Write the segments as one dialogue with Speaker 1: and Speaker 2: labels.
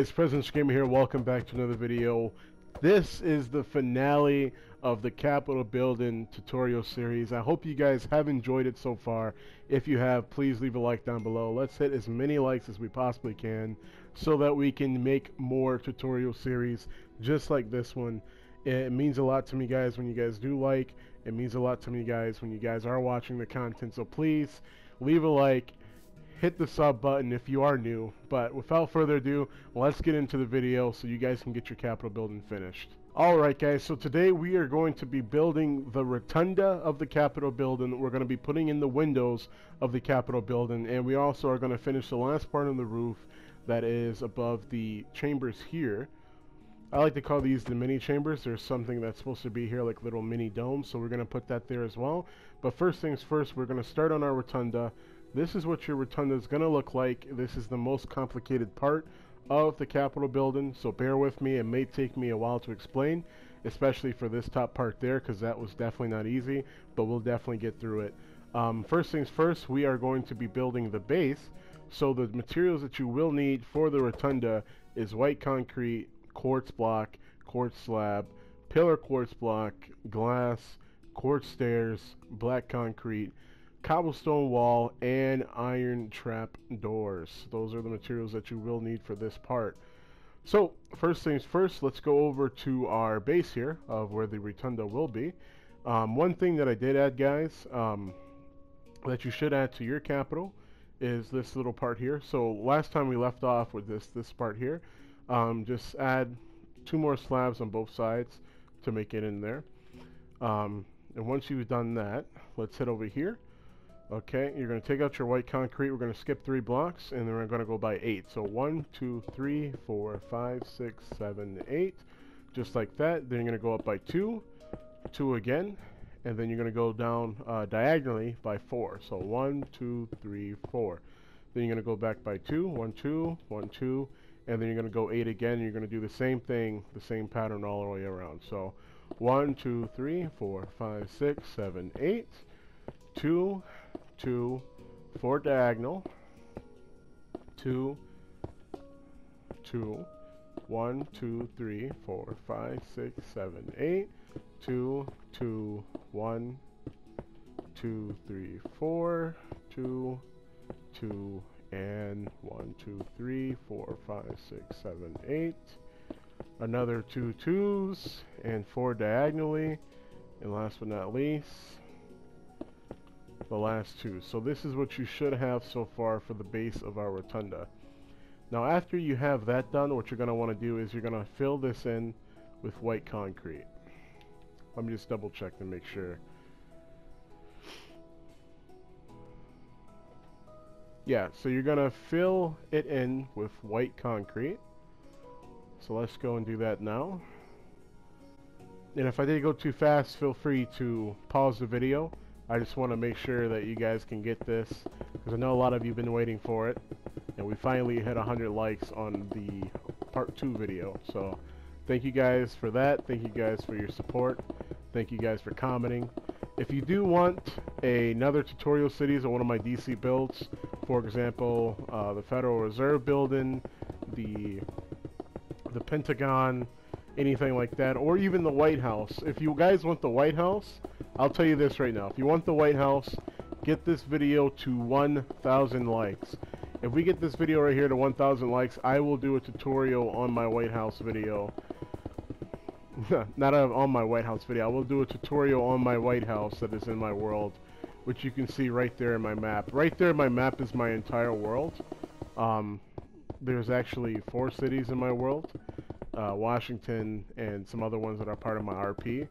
Speaker 1: guys, President Gamer here. Welcome back to another video. This is the finale of the Capitol building tutorial series. I hope you guys have enjoyed it so far. If you have, please leave a like down below. Let's hit as many likes as we possibly can so that we can make more tutorial series just like this one. It means a lot to me, guys, when you guys do like. It means a lot to me, guys, when you guys are watching the content. So please leave a like. Hit the sub button if you are new, but without further ado, let's get into the video so you guys can get your Capitol building finished. Alright guys, so today we are going to be building the rotunda of the Capitol building. We're going to be putting in the windows of the Capitol building, and we also are going to finish the last part of the roof that is above the chambers here. I like to call these the mini chambers. There's something that's supposed to be here like little mini domes, so we're going to put that there as well. But first things first, we're going to start on our rotunda. This is what your rotunda is going to look like. This is the most complicated part of the Capitol building, so bear with me. It may take me a while to explain, especially for this top part there, because that was definitely not easy, but we'll definitely get through it. First things first, we are going to be building the base. So the materials that you will need for the rotunda is white concrete, quartz block, quartz slab, pillar quartz block, glass, quartz stairs, black concrete, cobblestone wall, and iron trap doors. Those are the materials that you will need for this part. So first things first, let's go over to our base here of where the rotunda will be. One thing that I did add, guys, that you should add to your Capitol is this little part here. So last time we left off with this part here. Just add 2 more slabs on both sides to make it in there. And once you've done that, let's head over here. Okay, you're going to take out your white concrete. We're going to skip 3 blocks, and then we're going to go by 8. So 1, 2, 3, 4, 5, 6, 7, 8. Just like that. Then you're going to go up by 2, 2 again, and then you're going to go down diagonally by 4. So 1, 2, 3, 4. Then you're going to go back by 2, 1, 2, 1, 2, and then you're going to go 8 again. You're going to do the same thing, the same pattern all the way around. So 1, 2, 3, 4, 5, 6, 7, 8. 2, 2, 4 diagonal, 2, 2, 1, 2, 3, 4, 5, 6, 7, 8, 2, 2, 1, 2, 3, 4, 2, 2, and 1, 2, 3, 4, 5, 6, 7, 8. Another 2 2s and 4 diagonally, and last but not least, the last 2. So this is what you should have so far for the base of our rotunda. Now after you have that done, what you're going to want to do is you're going to fill this in with white concrete. Let me just double check to make sure. Yeah, so you're going to fill it in with white concrete. So let's go and do that now. And if I did go too fast, feel free to pause the video. I just want to make sure that you guys can get this, because I know a lot of you have been waiting for it, and we finally hit 100 likes on the part 2 video. So thank you guys for that. Thank you guys for your support. Thank you guys for commenting. If you do want another tutorial series on one of my DC builds, for example, the Federal Reserve building, the Pentagon, anything like that, or even the White House. If you guys want the White House, I'll tell you this right now. If you want the White House, get this video to 1,000 likes. If we get this video right here to 1,000 likes, I will do a tutorial on my White House video. Not on my White House video. I will do a tutorial on my White House that is in my world, which you can see right there in my map. Right there in my map is my entire world. There's actually 4 cities in my world. Washington and some other ones that are part of my RP.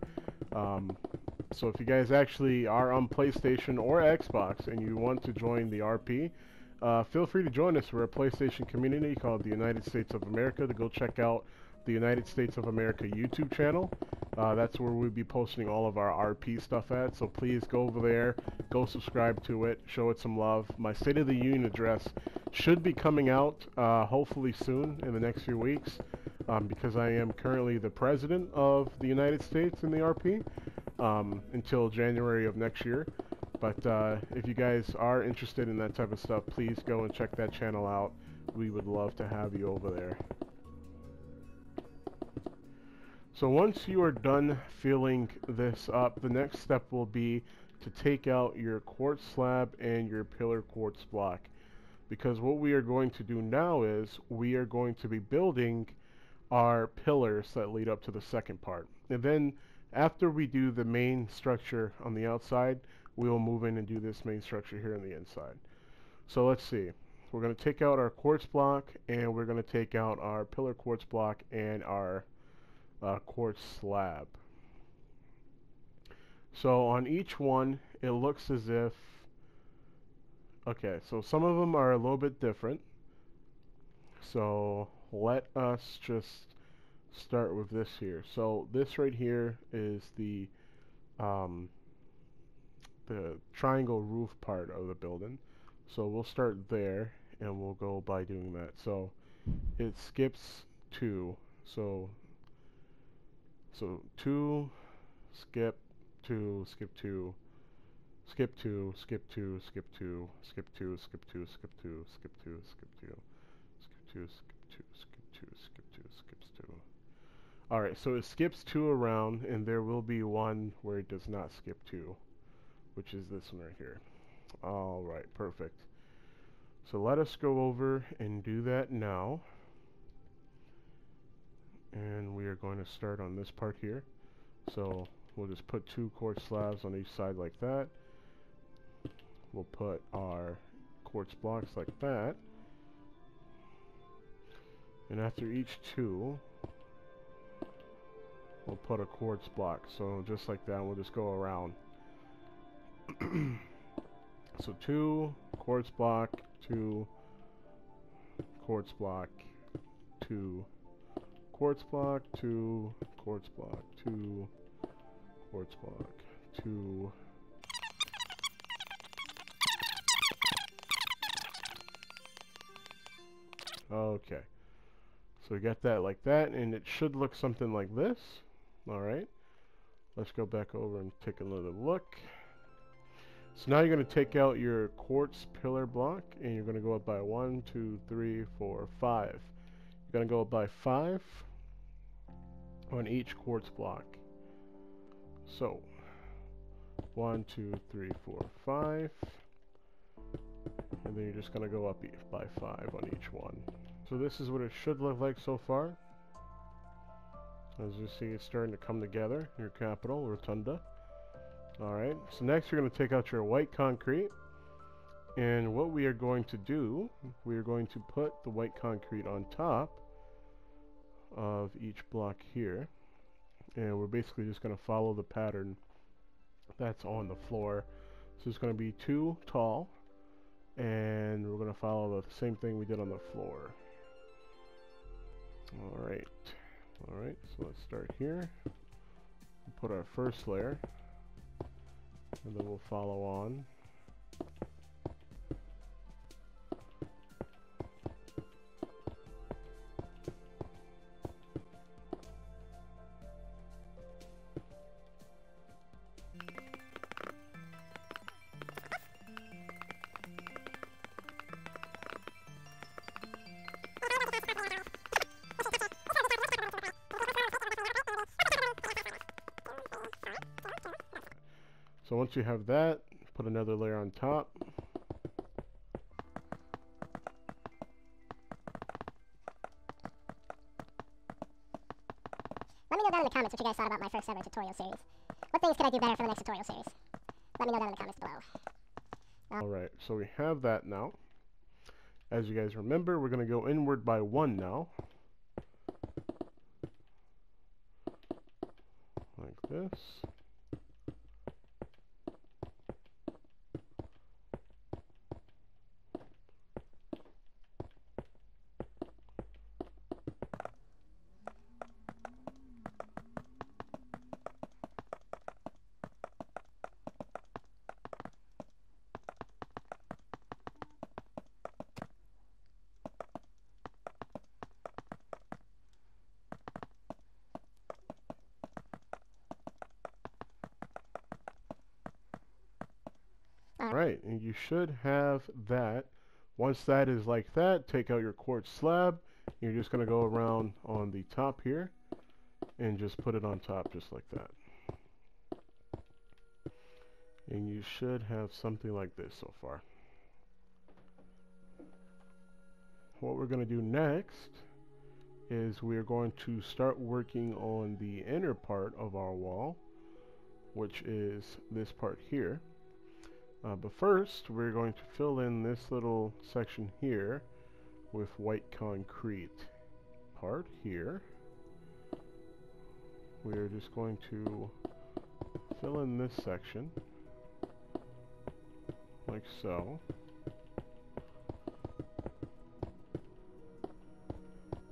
Speaker 1: So if you guys actually are on PlayStation or Xbox and you want to join the RP, feel free to join us. We're a PlayStation community called the United States of America. To go check out the United States of America YouTube channel. That's where we'll be posting all of our RP stuff at. So please go over there, go subscribe to it, show it some love. My State of the Union address should be coming out hopefully soon in the next few weeks, because I am currently the President of the United States in the RP. Until January of next year. But if you guys are interested in that type of stuff, please go and check that channel out. We would love to have you over there. So once you are done filling this up, the next step will be to take out your quartz slab and your pillar quartz block. Because what we are going to do now is we are going to be building our pillars that lead up to the second part. And then after we do the main structure on the outside, we will move in and do this main structure here on the inside. So let's see. We're going to take out our quartz block, and we're going to take out our pillar quartz block and our quartz slab. So on each one, it looks as if, okay, so some of them are a little bit different. So let us just start with this here. So this right here is the triangle roof part of the building. So we'll start there, and we'll go by doing that. So it skips 2. So 2, skip 2, skip 2, skip 2, skip 2, skip 2, skip 2, skip 2, skip 2, skip 2, skip 2, skip 2, skip 2, skip 2, skip 2, skips 2. Alright, so it skips 2 around, and there will be one where it does not skip 2, which is this one right here. Alright, perfect. So let us go over and do that now. And we are going to start on this part here. So we'll just put 2 quartz slabs on each side like that. We'll put our quartz blocks like that. And after each 2, we'll put a quartz block. So just like that, we'll just go around. So 2 quartz block, 2 quartz block, 2 quartz block, 2 quartz block, 2 quartz block, 2. Okay. So we got that like that, and it should look something like this. Alright. Let's go back over and take another look. So now you're going to take out your quartz pillar block, and you're going to go up by 1, 2, 3, 4, 5. You're going to go up by 5 on each quartz block. So 1, 2, 3, 4, 5, and then you're just going to go up by 5 on each one. So this is what it should look like so far. As you see, it's starting to come together, your capital, Rotunda. Alright, so next you're going to take out your white concrete, and what we are going to do, we are going to put the white concrete on top of each block here, and we're basically just going to follow the pattern that's on the floor. So it's going to be 2 tall, and we're going to follow the same thing we did on the floor. Alright, so let's start here. We'll put our first layer, and then we'll follow on. So once you have that, put another layer on top.
Speaker 2: Let me know down in the comments what you guys thought about my first ever tutorial series. What things could I do better for the next tutorial series? Let me know down in the comments below.
Speaker 1: Alright, so we have that now. As you guys remember, we're going to go inward by 1 now. Like this. Alright, and you should have that. Once that is like that, take out your quartz slab. You're just going to go around on the top here, and just put it on top just like that. And you should have something like this so far. What we're going to do next is we're going to start working on the inner part of our wall, which is this part here. But first, we're going to fill in this little section here with white concrete. Part here. We're just going to fill in this section, like so.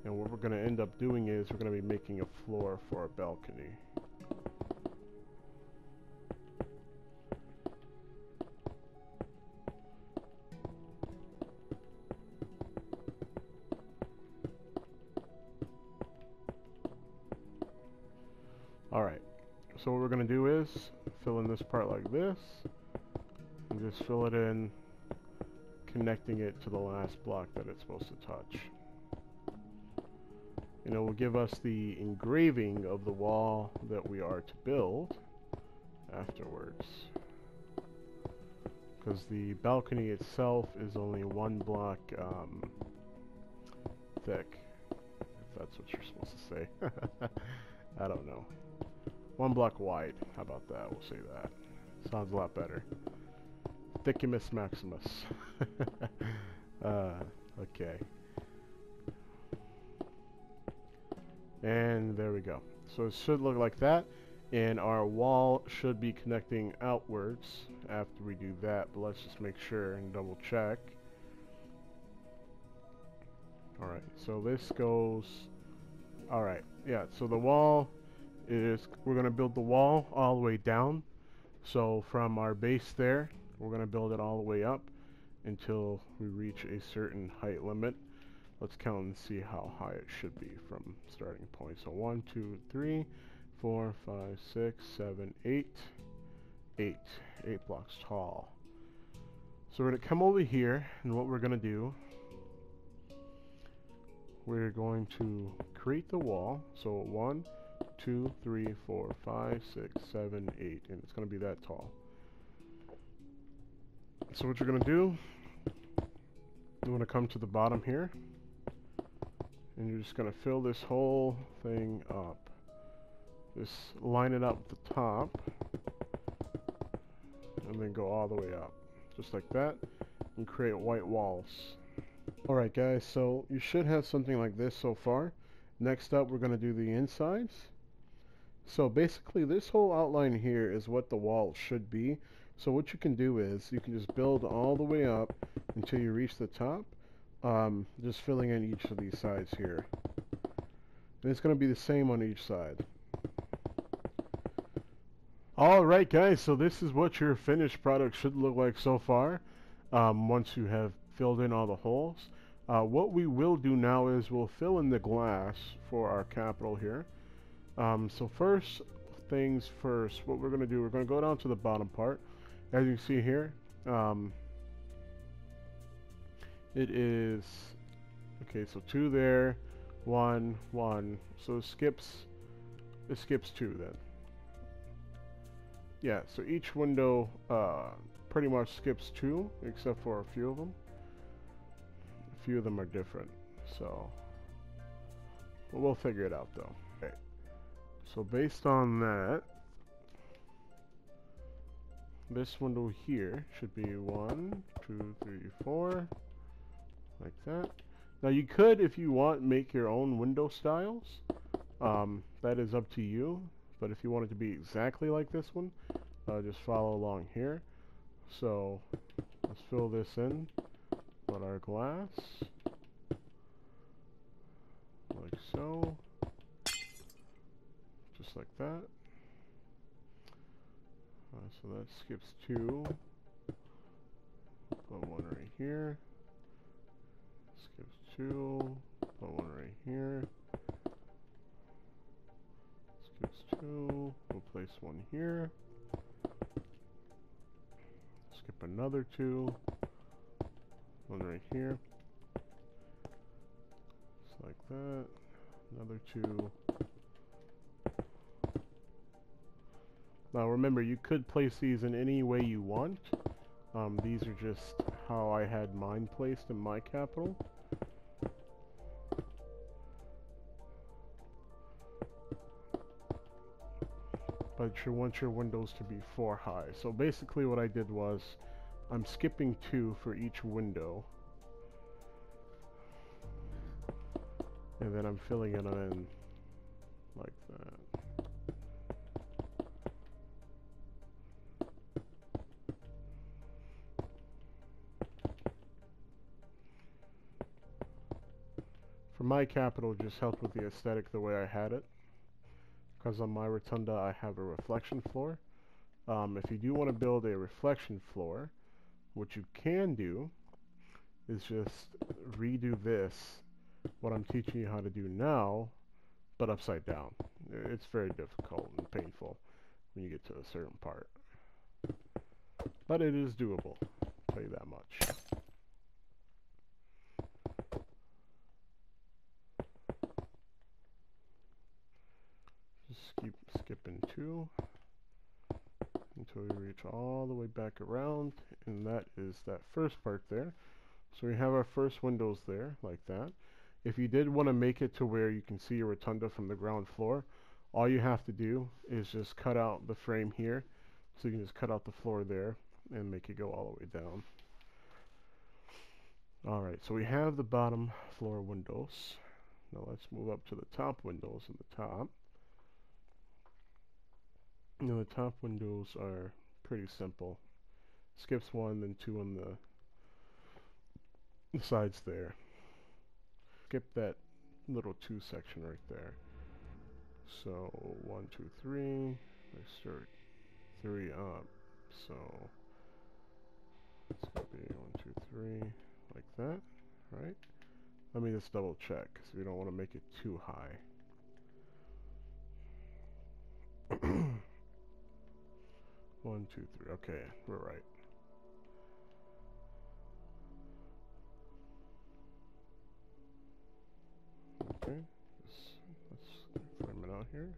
Speaker 1: And what we're going to end up doing is we're going to be making a floor for our balcony. Alright, so what we're going to do is fill in this part like this, and just fill it in, connecting it to the last block that it's supposed to touch. And it will give us the engraving of the wall that we are to build afterwards. Because the balcony itself is only 1 block thick, if that's what you're supposed to say. I don't know. 1 block wide. How about that? We'll say that. Sounds a lot better. Thickimus Maximus. Okay. And there we go. So it should look like that. And our wall should be connecting outwards after we do that. But let's just make sure and double check. Alright, so this goes... Alright, yeah, so the wall is... We're going to build the wall all the way down. So from our base there, we're going to build it all the way up until we reach a certain height limit. Let's count and see how high it should be from starting point. So 1, 2, 3, 4, 5, 6, 7, 8. 8 blocks tall. So we're going to come over here, and what we're going to do, we're going to create the wall. So 1, 2, 3, 4, 5, 6, 7, 8, and it's going to be that tall. So what you're going to do, you want to come to the bottom here, and you're just going to fill this whole thing up. Just line it up at the top, and then go all the way up. Just like that, and create white walls. Alright guys, so you should have something like this so far. Next up, we're going to do the insides. So basically, this whole outline here is what the wall should be. So what you can do is, you can just build all the way up until you reach the top. Just filling in each of these sides here. And it's going to be the same on each side. Alright guys, so this is what your finished product should look like so far. Once you have filled in all the holes. What we will do now is we'll fill in the glass for our capital here. So first things first, what we're going to do, we're going to go down to the bottom part. As you can see here, it is, okay, so 2 there, 1, 1, so it skips 2 then. Yeah, so each window pretty much skips 2, except for a few of them. A few of them are different, so we'll figure it out though. Okay, so based on that, this window here should be 1, 2, 3, 4, like that. Now you could, if you want, make your own window styles. That is up to you. But if you want it to be exactly like this one, just follow along here. So let's fill this in with our glass, like so, just like that. So that skips 2. Put 1 right here. Skips 2. Put 1 right here. Skips 2. We'll place 1 here. Skip another 2. 1 right here. Just like that. Another 2. Remember, you could place these in any way you want. These are just how I had mine placed in my capital. But you want your windows to be 4 high. So basically what I did was, I'm skipping 2 for each window. And then I'm filling it in like that. For my capital, just helped with the aesthetic the way I had it. Because on my rotunda I have a reflection floor. If you do want to build a reflection floor, what you can do is just redo this, what I'm teaching you how to do now, but upside down. It's very difficult and painful when you get to a certain part. But it is doable, I'll tell you that much. Just keep skipping 2 until we reach all the way back around, and that is that first part there. So we have our first windows there, like that. If you did want to make it to where you can see your rotunda from the ground floor, all you have to do is just cut out the frame here. So you can just cut out the floor there and make it go all the way down. Alright, so we have the bottom floor windows. Now let's move up to the top windows in the top. Now the top windows are pretty simple. Skips 1, then 2 on the sides there. Skip that little 2 section right there. So 1, 2, 3. Let's start 3 up. So it's gonna be 1, 2, 3, like that, right? Let me just double check because we don't want to make it too high. 1, 2, 3. Okay, we're right. Okay, let's frame it out here.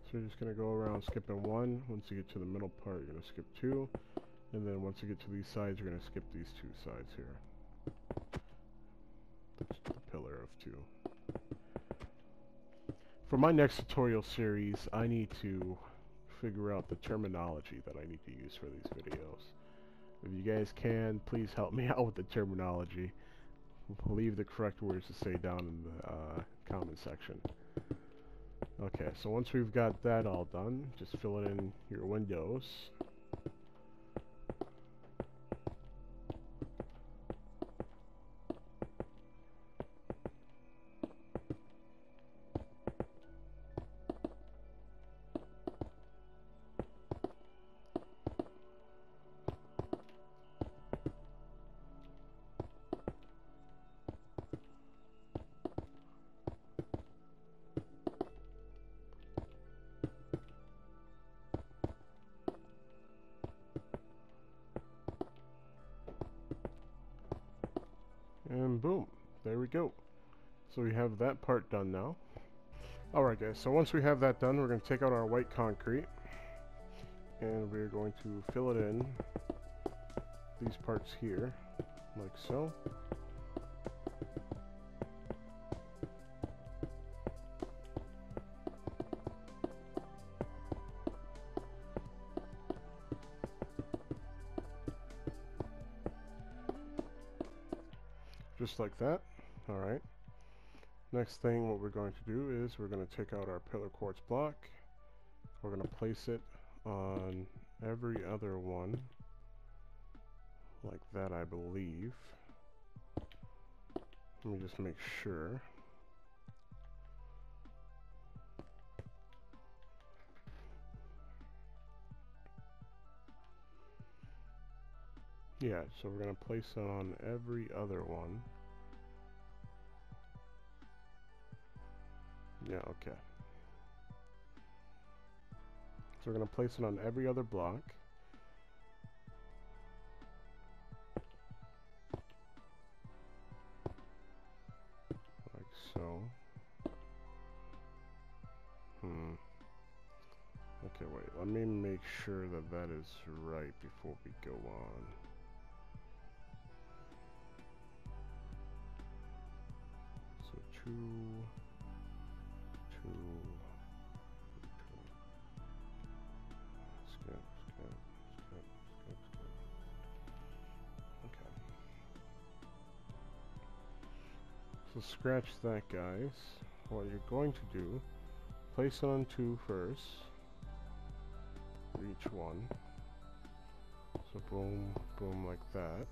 Speaker 1: So you're just going to go around skipping 1. Once you get to the middle part, you're going to skip 2. And then once you get to these sides, you're going to skip these 2 sides here. That's the pillar of 2. For my next tutorial series, I need to figure out the terminology that I need to use for these videos. If you guys can, please help me out with the terminology. Leave the correct words to say down in the comment section. Okay, so once we've got that all done, just fill it in your windows. And boom, there we go. So we have that part done now. Alright guys, so once we have that done, we're going to take out our white concrete and we're going to fill it in these parts here, like so. Just like that. Alright. Next thing, what we're going to do is we're going to take out our pillar quartz block. We're going to place it on every other one. Like that, I believe. Let me just make sure. Yeah, so we're going to place it on every other one. Yeah, okay. So we're going to place it on every other block. Like so. Okay, wait. Let me make sure that that is right before we go on. So two. Skip. Okay. So scratch that, guys. What you're going to do, place it on 2 first. For each one. So boom, boom, like that.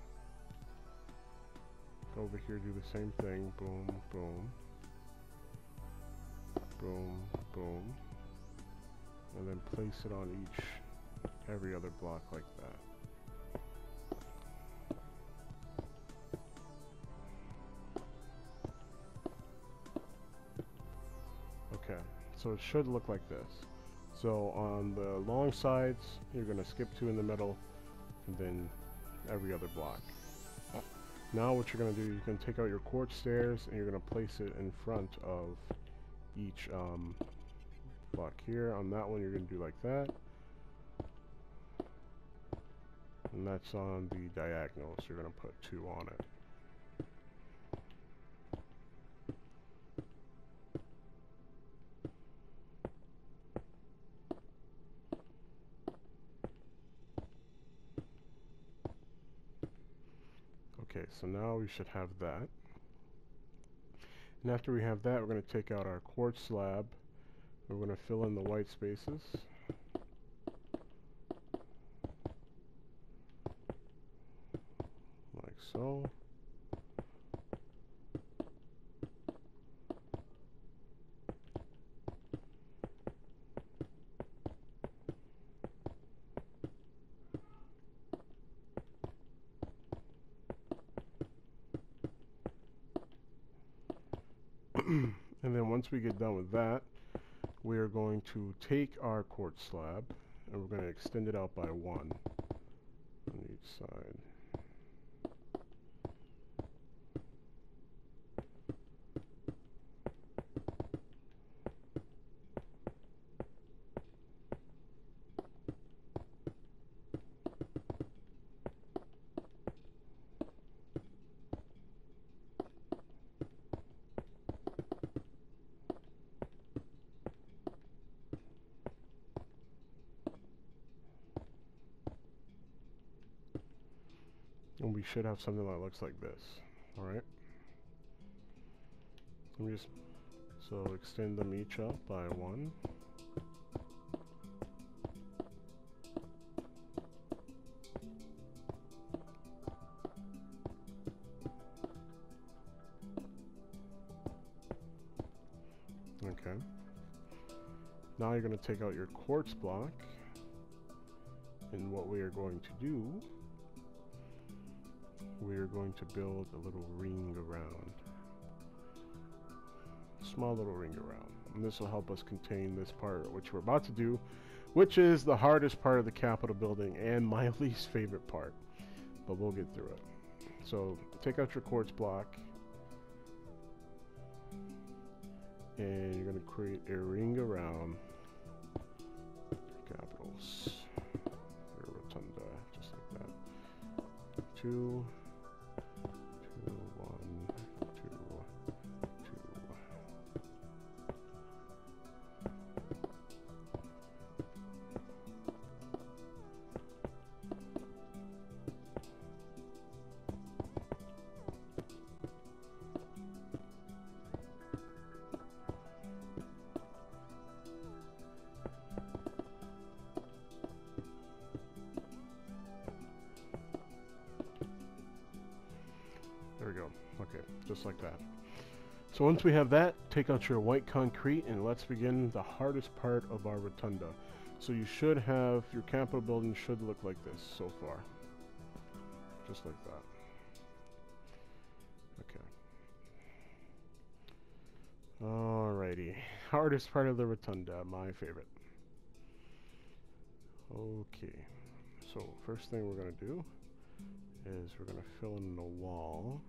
Speaker 1: Go over here, do the same thing. Boom, boom. Boom, boom. And then place it on every other block like that. Okay, so it should look like this. So on the long sides, you're going to skip 2 in the middle, and then every other block. Now what you're going to do, you can take out your quartz stairs, and you're going to place it in front of each block here. On that one, you're going to do like that. And that's on the diagonal, so you're going to put 2 on it. Okay, so now we should have that. And after we have that, we're going to take out our quartz slab. We're going to fill in the white spaces. Like so. And then once we get done with that, we are going to take our quartz slab and we're going to extend it out by 1 on each side. And we should have something that looks like this. Alright? Let me just, so extend them each up by 1. Okay. Now you're going to take out your quartz block, and what we are going to do, we are going to build a little ring around. Small little ring around. And this will help us contain this part, which we're about to do, which is the hardest part of the Capitol building and my least favorite part. But we'll get through it. So take out your quartz block, and you're going to create a ring around Capitals, your rotunda, just like that. 2, 2, 1, 2, 2. There we go. Okay, just like that. So once we have that, take out your white concrete and let's begin the hardest part of our rotunda. So you should have, your Capitol building should look like this so far. just like that. Okay. Alrighty. Hardest part of the rotunda, my favorite. Okay. So first thing we're gonna do is we're gonna fill in the wall.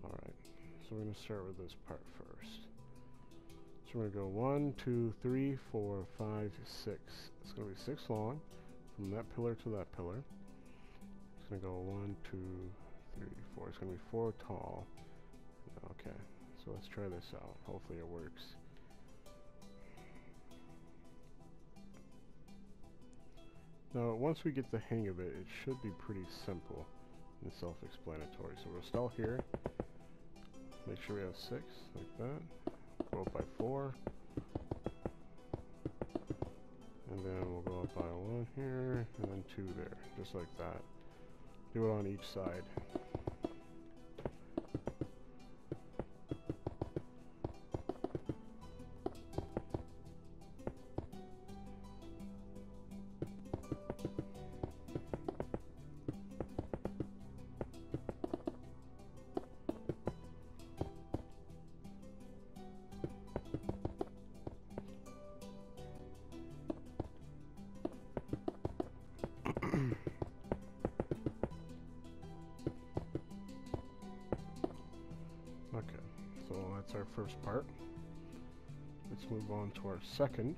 Speaker 1: Alright. So we're gonna start with this part first. So we're gonna go 1, 2, 3, 4, 5, 6. It's gonna be 6 long from that pillar to that pillar. It's gonna go 1, 2, 3, 4. It's gonna be 4 tall. Okay, so let's try this out. Hopefully it works. Now, once we get the hang of it, it should be pretty simple and self-explanatory. So we'll start here. Make sure we have 6, like that. Go up by 4. And then we'll go up by 1 here, and then 2 there, just like that. Do it on each side. Okay, so that's our first part. Let's move on to our second,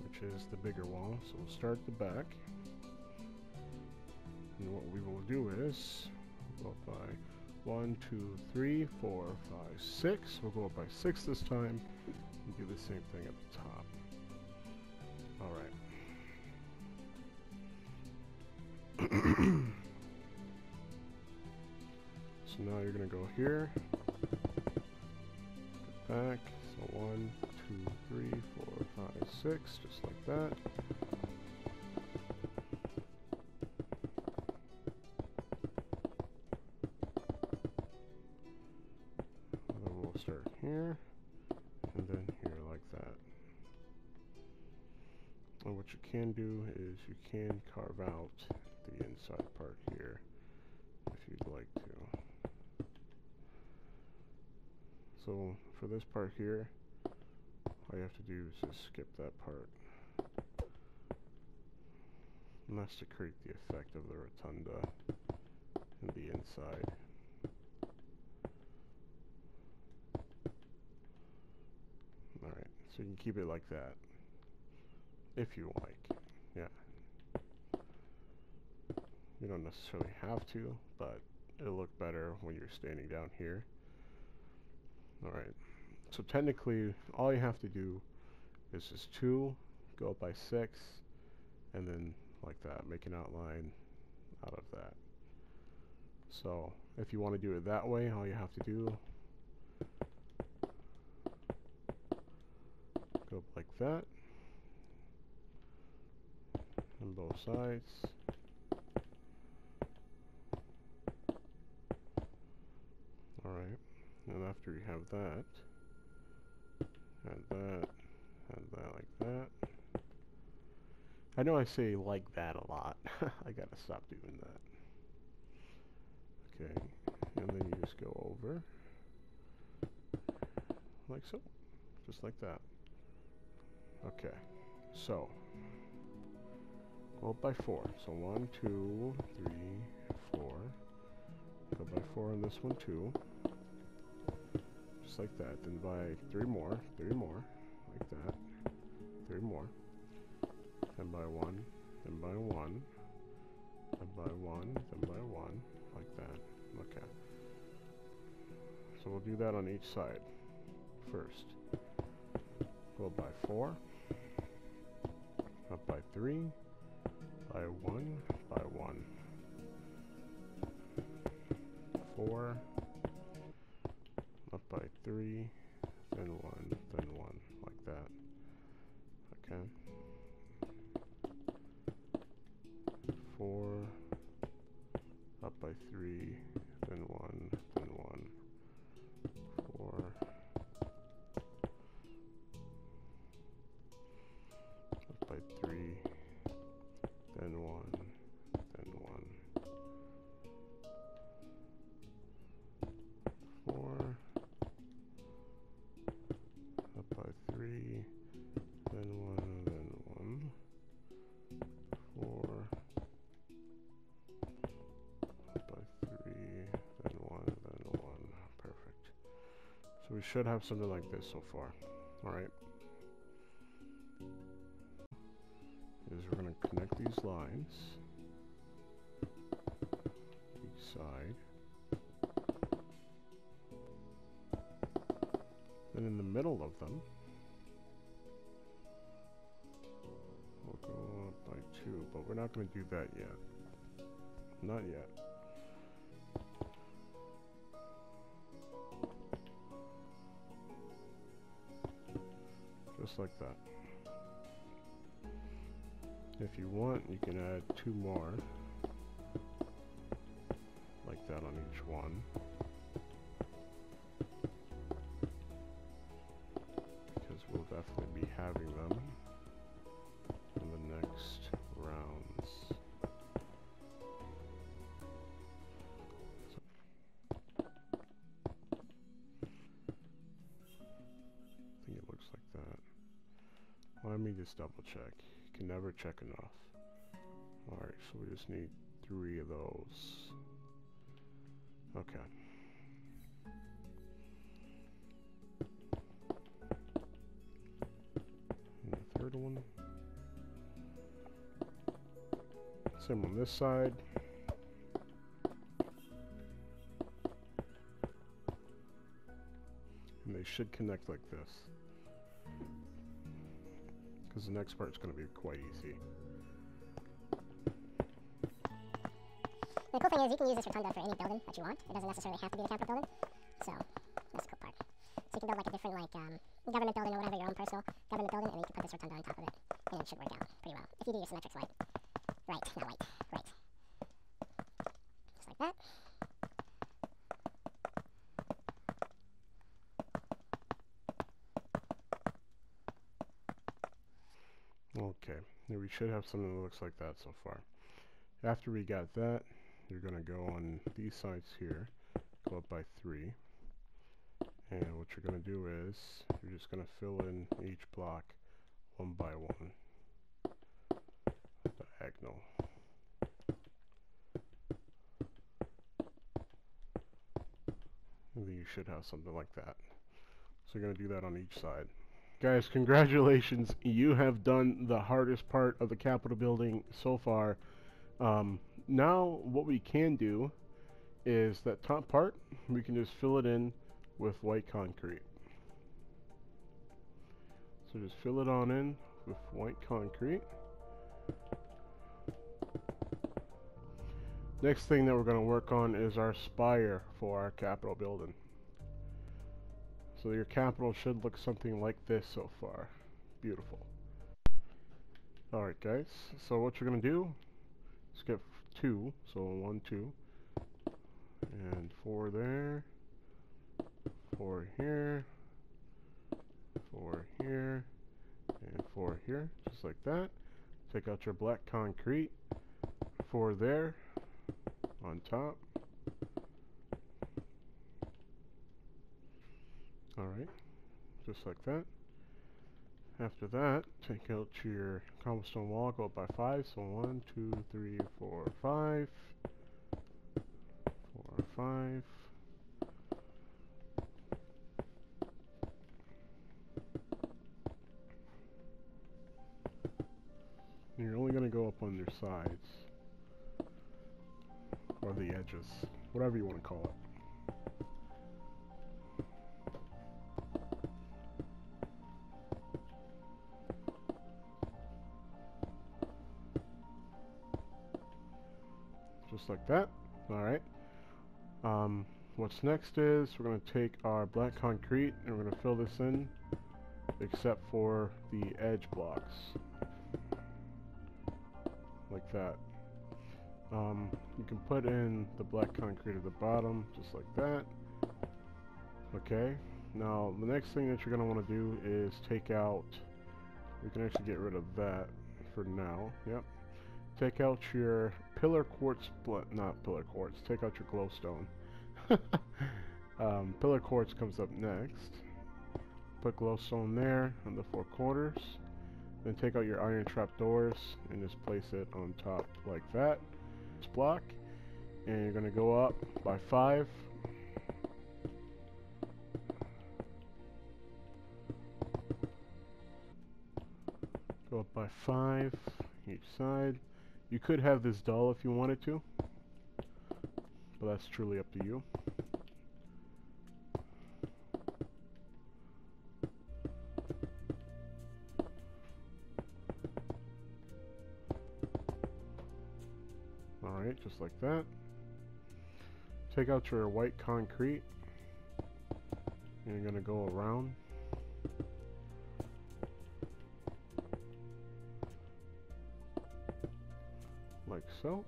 Speaker 1: which is the bigger wall. So we'll start at the back. And what we will do is go up by 1, 2, 3, 4, 5, 6. We'll go up by 6 this time and do the same thing at the top. Alright. So now you're going to go here, go back, so 1, 2, 3, 4, 5, 6, just like that. And then we'll start here, and then here like that. And what you can do is you can carve out the inside part here, if you'd like to. So for this part here, all you have to do is just skip that part. And that's to create the effect of the rotunda in the inside. Alright, so you can keep it like that, if you like. Yeah. You don't necessarily have to, but it'll look better when you're standing down here. Alright, so technically all you have to do is just 2, go up by 6, and then like that, make an outline out of that. So if you want to do it that way, all you have to do, go up like that, on both sides. Alright. And after you have that, and that, and that like that. I know I say like that a lot. I gotta stop doing that. Okay, and then you just go over, like so, just like that. Okay, so, go up by 4. So 1, 2, 3, 4. Go by 4 on this one too. Just like that, then by 3 more, like that, 3 more, then by 1, then by 1, then by 1, then by 1, like that. Okay. So we'll do that on each side first. Go by 4, up by 3, by 1, by 1, 4, up by 3, then 1, then 1, like that. Okay. 4, up by 3, then 1, then 1, 4, we should have something like this so far. Alright. Is we're going to connect these lines. Each side. And in the middle of them, we'll go up by 2, but we're not going to do that yet. Not yet. Just like that. If you want, you can add 2 more, like that on each one. Because we'll definitely be having them in the next rounds. I think it looks like that. Let me just double check. You can never check enough. Alright, so we just need 3 of those. Okay. And the third one. Same on this side. And they should connect like this. Because the next part's going to be quite easy.
Speaker 2: The cool thing is you can use this rotunda for any building that you want. It doesn't necessarily have to be the Capitol building. So, that's the cool part. So you can build like a different government building or whatever, your own personal government building, and then you can put this rotunda on top of it. And it should work out pretty well. If you do your symmetrics right. Right, not right. Right. Just like that.
Speaker 1: Okay, now we should have something that looks like that so far. After we got that, you're going to go on these sides here, go up by 3, and what you're going to do is, you're just going to fill in each block one by one, diagonal. And then you should have something like that. So you're going to do that on each side. Guys, congratulations, you have done the hardest part of the Capitol building so far. Now what we can do is that top part, we can just fill it in with white concrete. So just fill it on in with white concrete. Next thing that we're going to work on is our spire for our Capitol building. So your Capitol should look something like this so far. Beautiful. Alright guys, so what you're going to do is get 2, so 1, 2, and 4 there, 4 here, 4 here, and 4 here, just like that. Take out your black concrete, 4 there, on top. Alright, just like that. After that, take out your cobblestone wall, go up by 5, so 1, 2, 3, 4, 5. 4, 5. And you're only going to go up on your sides, or the edges, whatever you want to call it. Just like that. Alright. What's next is we're going to take our black concrete and we're going to fill this in except for the edge blocks. Like that. You can put in the black concrete at the bottom, just like that. Okay. Now, the next thing that you're going to want to do is take out... We can actually get rid of that for now. Yep. Take out your pillar quartz, not pillar quartz, take out your glowstone. Pillar quartz comes up next. Put glowstone there on the 4 corners. Then take out your iron trapdoors and just place it on top like that. This block. And you're going to go up by 5. up by 5 each side. You could have this dull if you wanted to, but that's truly up to you. Alright, just like that. Take out your white concrete. And you're going to go around. Like so.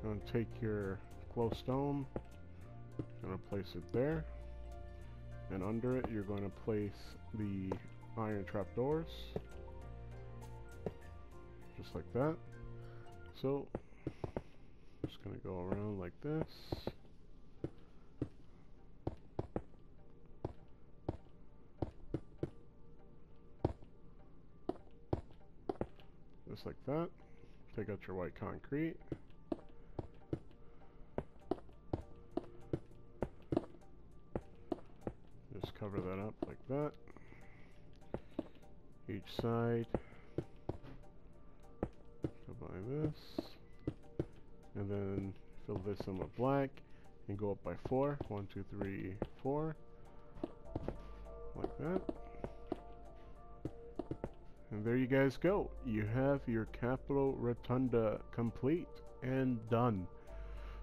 Speaker 1: Going to take your glowstone. Going to place it there. And under it you're going to place the iron trapdoors. Just like that. So, just going to go around like this. Just like that. Take out your white concrete. Just cover that up like that. Each side. Go by this. And then fill this in with black. And go up by 4. 1, 2, 3, 4. Like that. And there you guys go. You have your Capitol Rotunda complete and done.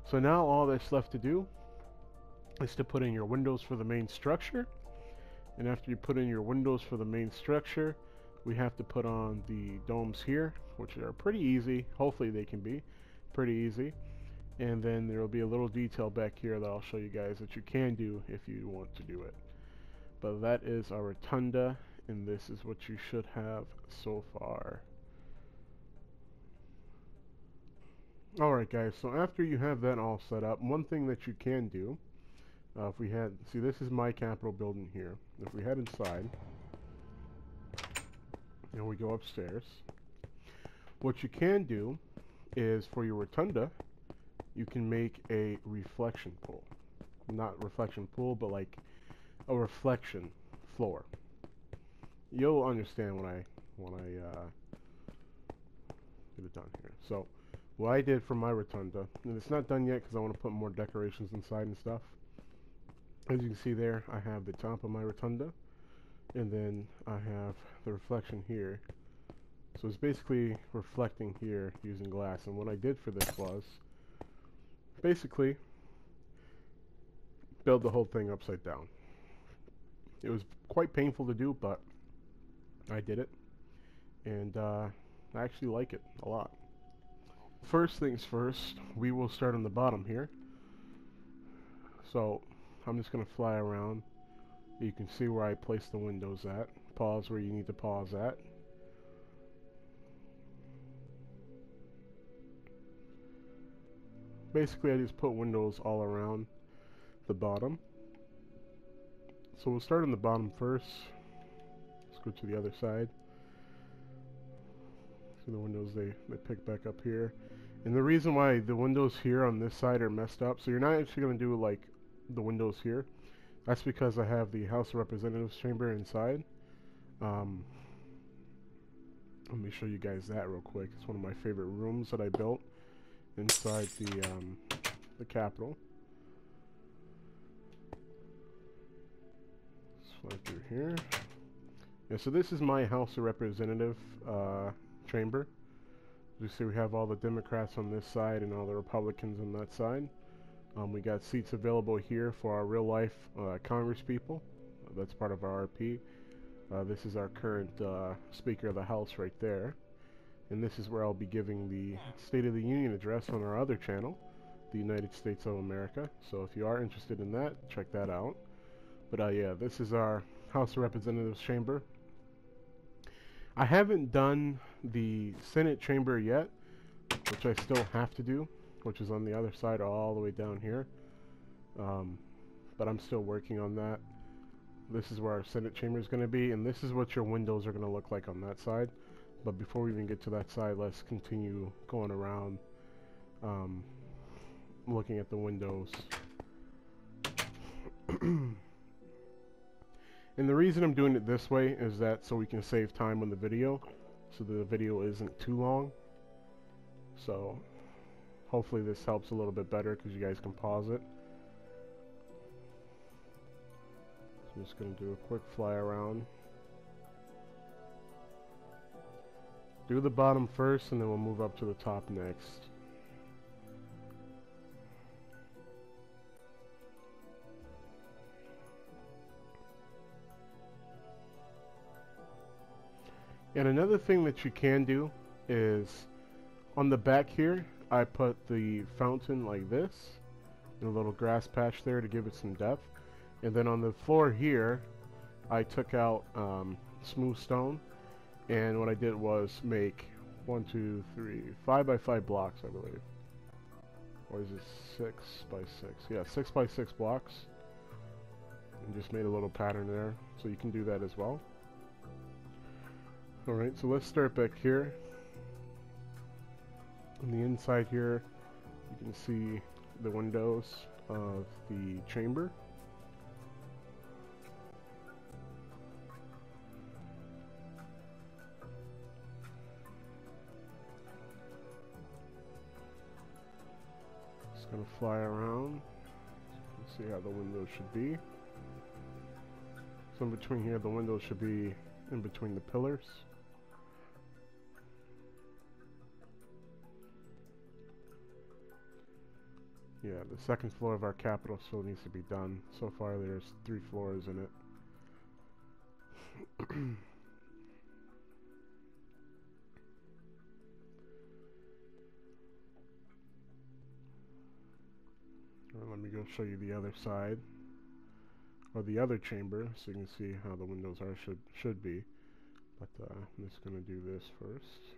Speaker 1: So now all that's left to do is to put in your windows for the main structure. And after you put in your windows for the main structure, we have to put on the domes here, which are pretty easy. Hopefully they can be pretty easy. And then there will be a little detail back here that I'll show you guys that you can do if you want to do it. But that is our Rotunda. And this is what you should have so far. Alright guys, so after you have that all set up, one thing that you can do, if we had, see this is my Capitol building here. If we head inside, and we go upstairs, what you can do is for your Rotunda, you can make a reflection pool. Not reflection pool, but like a reflection floor. You'll understand when I get it done here. So what I did for my Rotunda, and it's not done yet because I want to put more decorations inside and stuff. As you can see there, I have the top of my Rotunda, and then I have the reflection here. So it's basically reflecting here using glass. And what I did for this was basically build the whole thing upside down. It was quite painful to do, but I did it, and I actually like it a lot. First things first, we will start on the bottom here. So I'm just going to fly around. You can see where I place the windows at. Pause where you need to pause at. Basically I just put windows all around the bottom. So we'll start on the bottom first. Go to the other side. So the windows, they pick back up here. And the reason why the windows here on this side are messed up, so you're not actually going to do like the windows here. That's because I have the House of Representatives chamber inside. Let me show you guys that real quick. It's one of my favorite rooms that I built inside the Capitol. Slide through here. Yeah, so this is my House of Representative chamber. As you see, we have all the Democrats on this side and all the Republicans on that side. We got seats available here for our real-life Congress people. That's part of our RP. This is our current Speaker of the House right there. And this is where I'll be giving the State of the Union address on our other channel, the United States of America. So if you are interested in that, check that out. But yeah, this is our House of Representatives chamber. I haven't done the Senate chamber yet, which I still have to do, which is on the other side all the way down here. But I'm still working on that. This is where our Senate chamber is going to be, and this is what your windows are going to look like on that side. But before we even get to that side, let's continue going around looking at the windows. And the reason I'm doing it this way is that so we can save time on the video, so the video isn't too long. So hopefully this helps a little bit better because you guys can pause it. So I'm just going to do a quick fly around. Do the bottom first and then we'll move up to the top next. And another thing that you can do is on the back here, I put the fountain like this, and a little grass patch there to give it some depth. And then on the floor here, I took out smooth stone, and what I did was make 5 by 5 blocks, I believe. Or is it 6 by 6? Yeah, 6 by 6 blocks. And just made a little pattern there, so you can do that as well. Alright, so let's start back here. On the inside here, you can see the windows of the chamber. Just gonna fly around. See how the windows should be. So in between here, the windows should be in between the pillars. Yeah, the second floor of our capital still needs to be done. So far there's 3 floors in it. Let me go show you the other side, or the other chamber, so you can see how the windows are should be. But I'm just gonna do this first.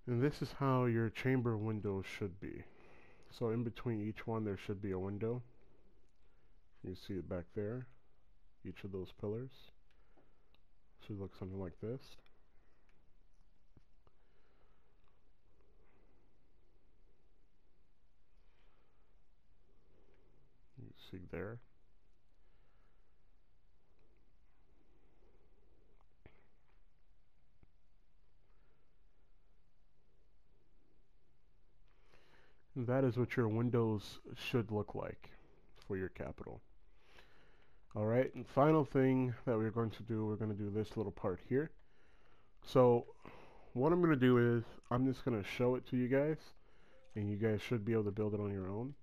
Speaker 1: And this is how your chamber windows should be. So in between each one there should be a window. You see it back there. Each of those pillars should look something like this. You see there. And that is what your windows should look like for your capital. Alright, and final thing that we're going to do, we're going to do this little part here. So what I'm going to do is I'm just going to show it to you guys, and you guys should be able to build it on your own.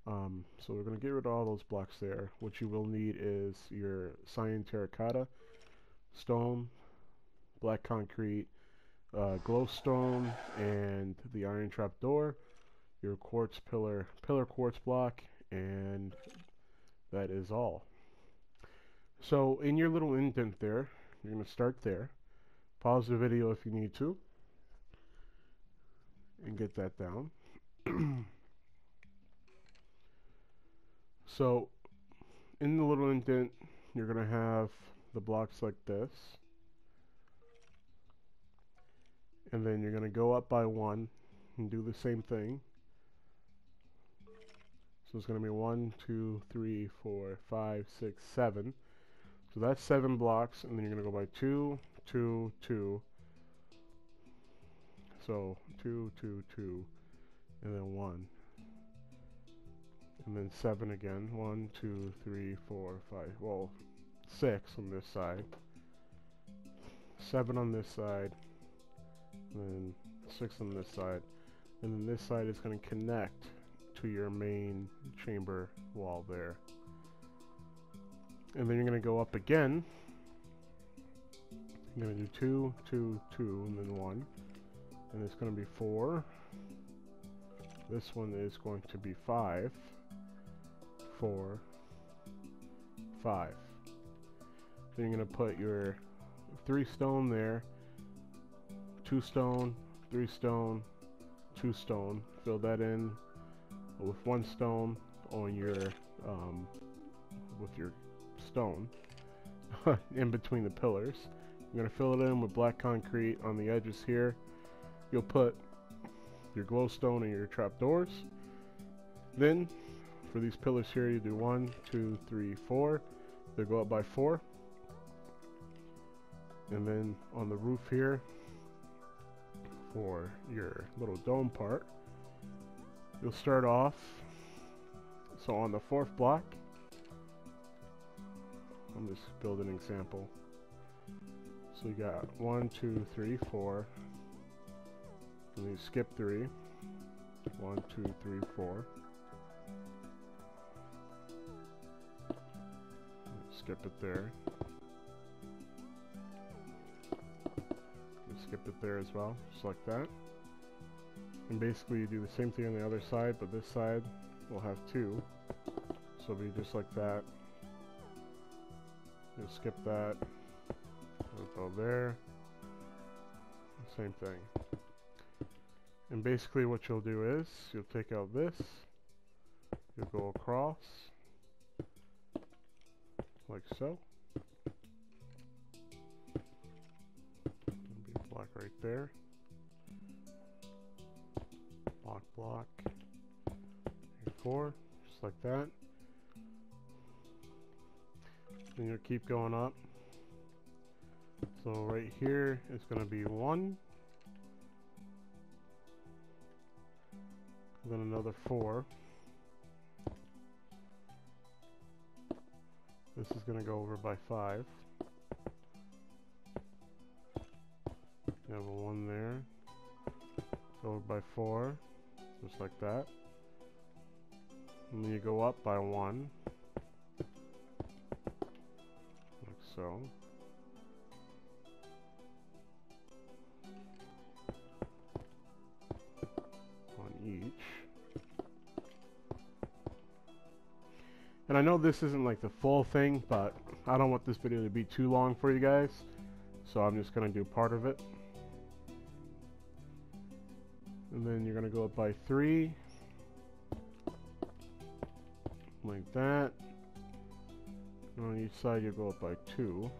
Speaker 1: So we're going to get rid of all those blocks there. What you will need is your cyan terracotta, stone, black concrete, glowstone, and the iron trap door, your quartz pillar quartz block, and that is all. So in your little indent there, you're going to start there. Pause the video if you need to, and get that down. So in the little indent, you're going to have the blocks like this. And then you're going to go up by 1 and do the same thing. So it's going to be 1, 2, 3, 4, 5, 6, 7. So that's 7 blocks, and then you're going to go by 2, 2, 2. So 2, 2, 2, and then 1. And then 7 again. 1, 2, 3, 4, 5. Well, 6 on this side. 7 on this side. And then 6 on this side. And then this side is going to connect to your main chamber wall there. And then you're going to go up again. You're going to do 2, 2, 2, and then 1. And it's going to be 4. This one is going to be 5. 4, 5. Then you're going to put your 3 stone there. 2 stone, 3 stone, 2 stone. Fill that in with 1 stone on your with your stone in between the pillars. You're gonna fill it in with black concrete on the edges here. You'll put your glowstone and your trapdoors. Then for these pillars here, you do 1, 2, 3, 4. They go up by 4. And then on the roof here, for your little dome part, you'll start off, so on the 4th block, I'm just building an example. So you got 1, 2, 3, 4, and you skip 3, 1, 2, 3, 4. Skip it there. Skip it there as well, just like that. And basically you do the same thing on the other side, but this side will have 2. So it'll be just like that. You'll skip that. It'll go there. Same thing. And basically what you'll do is, you'll take out this. You'll go across. Like so. Block right there. Block. 4, just like that. Then you'll keep going up. So right here is going to be 1. Then another 4. This is going to go over by 5. You have a 1 there. Go over by 4. Just like that. And then you go up by 1. Like so. On each. And I know this isn't like the full thing, but I don't want this video to be too long for you guys. So I'm just going to do part of it. And then you're going to go up by 3. Like that. And on each side you go up by 2.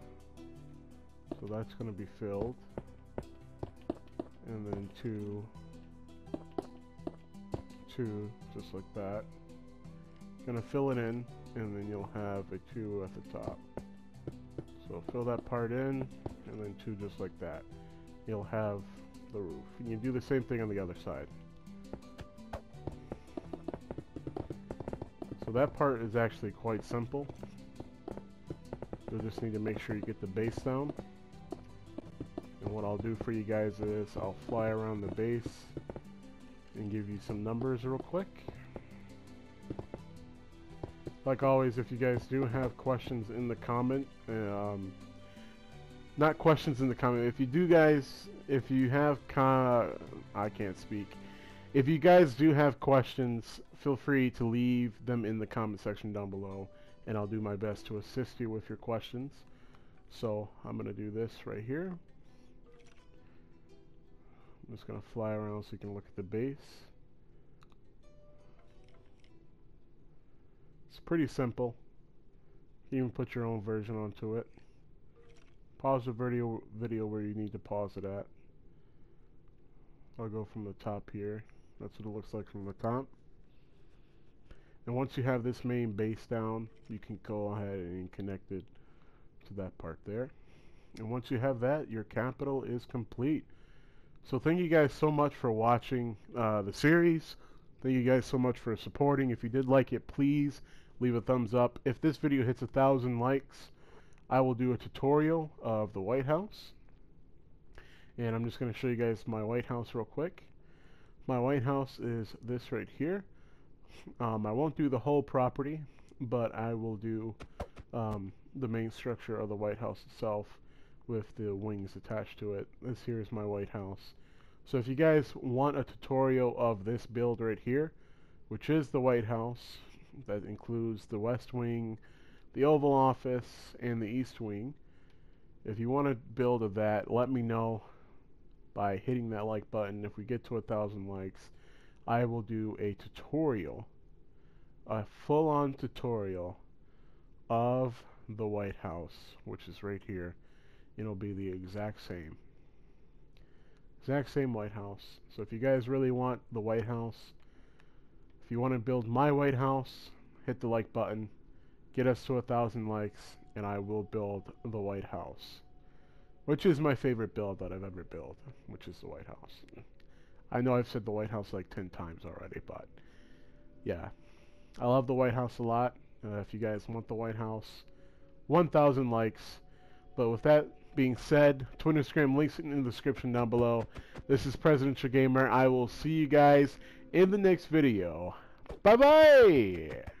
Speaker 1: So that's going to be filled. And then 2. 2, just like that. Gonna fill it in, and then you'll have a 2 at the top. So fill that part in, and then 2 just like that. You'll have the roof. And you do the same thing on the other side. So that part is actually quite simple. You'll just need to make sure you get the base down. And what I'll do for you guys is I'll fly around the base and give you some numbers real quick. Like always, if you guys do have questions in the comment, not questions in the comment, if you have I can't speak. If you guys do have questions, feel free to leave them in the comment section down below, and I'll do my best to assist you with your questions. So I'm going to do this right here. I'm just going to fly around so you can look at the base. It's pretty simple. You can even put your own version onto it. Pause the video where you need to pause it at. I'll go from the top here. That's what it looks like from the top. And once you have this main base down, you can go ahead and connect it to that part there. And once you have that, your capital is complete. So thank you guys so much for watching the series. Thank you guys so much for supporting. If you did like it, please leave a thumbs up. If this video hits 1,000 likes, I will do a tutorial of the White House. And I'm just going to show you guys my White House real quick. My White House is this right here. I won't do the whole property, but I will do the main structure of the White House itself with the wings attached to it. This here is my White House. So if you guys want a tutorial of this build right here, which is the White House, that includes the West Wing, the Oval Office, and the East Wing. If you want to build of that, let me know by hitting that like button. If we get to 1,000 likes, I will do a tutorial, a full-on tutorial of the White House, which is right here. It'll be the exact same White House. So if you guys really want the White House, if you want to build my White House, hit the like button, get us to 1,000 likes, and I will build the White House, which is my favorite build that I've ever built, which is the White House. I know I've said the White House like 10 times already, but yeah, I love the White House a lot. If you guys want the White House, 1,000 likes. But with that being said, Twitter, Instagram, links in the description down below. This is Presidential Gamer. I will see you guys in the next video. Bye-bye!